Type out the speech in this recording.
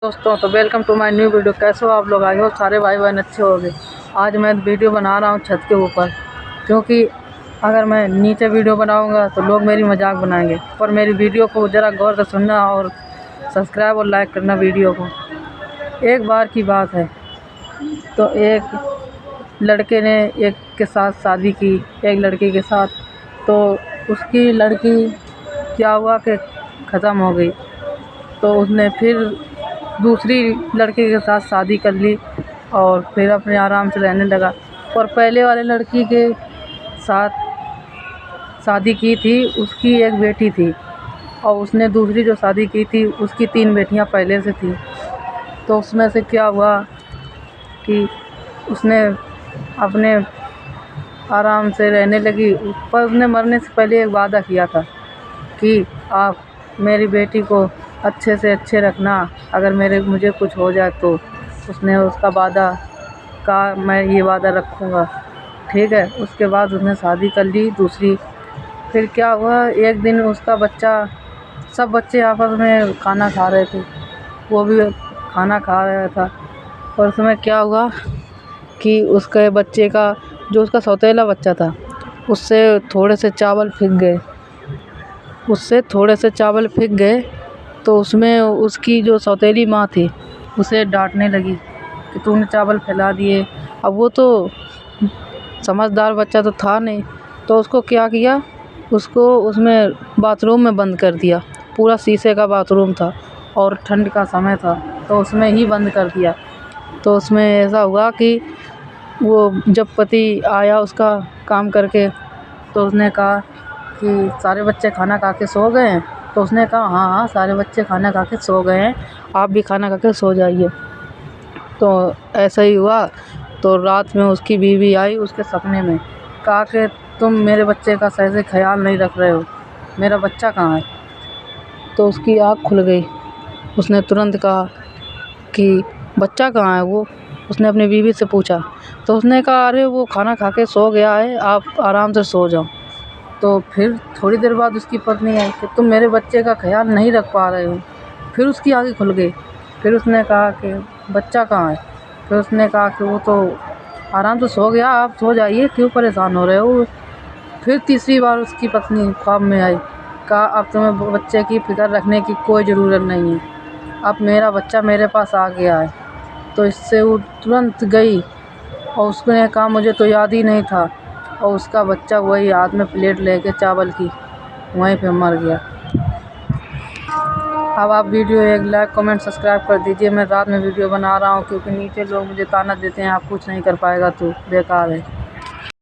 दोस्तों तो welcome to my new video. कैसे हो आप लोग? आए हो सारे भाई बहन अच्छे हो गए। आज मैं वीडियो बना रहा हूँ छत के ऊपर, क्योंकि अगर मैं नीचे वीडियो बनाऊँगा तो लोग मेरी मजाक बनाएंगे। पर मेरी वीडियो को ज़रा गौर से सुनना और सब्सक्राइब और लाइक करना वीडियो को। एक बार की बात है, तो एक लड़के ने एक के साथ शादी की, एक लड़की के साथ। तो उसकी लड़की क्या हुआ कि ख़त्म हो गई, तो उसने फिर दूसरी लड़के के साथ शादी कर ली और फिर अपने आराम से रहने लगा। और पहले वाले लड़की के साथ शादी की थी, उसकी एक बेटी थी, और उसने दूसरी जो शादी की थी उसकी 3 बेटियां पहले से थी। तो उसमें से क्या हुआ कि उसने अपने आराम से रहने लगी। पर उसने मरने से पहले एक वादा किया था कि आप मेरी बेटी को अच्छे से अच्छे रखना, अगर मुझे कुछ हो जाए तो। उसने उसका वादा कहा, मैं ये वादा रखूँगा, ठीक है। उसके बाद उसने शादी कर ली दूसरी। फिर क्या हुआ, एक दिन उसका बच्चा, सब बच्चे आपस में खाना खा रहे थे, वो भी खाना खा रहा था। और उसमें क्या हुआ कि उसके बच्चे का, जो उसका सौतेला बच्चा था, उससे थोड़े से चावल फेंक गए। तो उसमें उसकी जो सौतेली माँ थी उसे डांटने लगी कि तूने चावल फैला दिए। अब वो तो समझदार बच्चा तो था नहीं, तो उसको क्या किया, उसको उसमें बाथरूम में बंद कर दिया। पूरा शीशे का बाथरूम था और ठंड का समय था, तो उसमें ही बंद कर दिया। तो उसमें ऐसा हुआ कि वो जब पति आया उसका काम करके, तो उसने कहा कि सारे बच्चे खाना खा के सो गए हैं। तो उसने कहा हाँ हाँ, सारे बच्चे खाना खा के सो गए हैं, आप भी खाना खा के सो जाइए। तो ऐसा ही हुआ। तो रात में उसकी बीवी आई उसके सपने में, कहा कि तुम मेरे बच्चे का सही से ख्याल नहीं रख रहे हो, मेरा बच्चा कहाँ है। तो उसकी आँख खुल गई। उसने तुरंत कहा कि बच्चा कहाँ है वो। उसने अपनी बीवी से पूछा, तो उसने कहा अरे वो खाना खा के सो गया है, आप आराम से सो जाओ। तो फिर थोड़ी देर बाद उसकी पत्नी आई कि तुम मेरे बच्चे का ख्याल नहीं रख पा रहे हो। फिर उसकी आँखें खुल गई। फिर उसने कहा कि बच्चा कहाँ है। फिर उसने कहा कि वो तो आराम से सो गया, आप सो जाइए, क्यों परेशान हो रहे हो। फिर तीसरी बार उसकी पत्नी ख्वाब में आई, कहा अब तुम्हें बच्चे की फिक्र रखने की कोई ज़रूरत नहीं है, अब मेरा बच्चा मेरे पास आ गया है। तो इससे वो तुरंत गई और उसने कहा मुझे तो याद ही नहीं था। और उसका बच्चा वही हाथ में प्लेट लेके चावल की वहीं पे मर गया। अब आप वीडियो एक लाइक कमेंट सब्सक्राइब कर दीजिए। मैं रात में वीडियो बना रहा हूँ, क्योंकि नीचे लोग मुझे ताना देते हैं, आप कुछ नहीं कर पाएगा, तू बेकार है।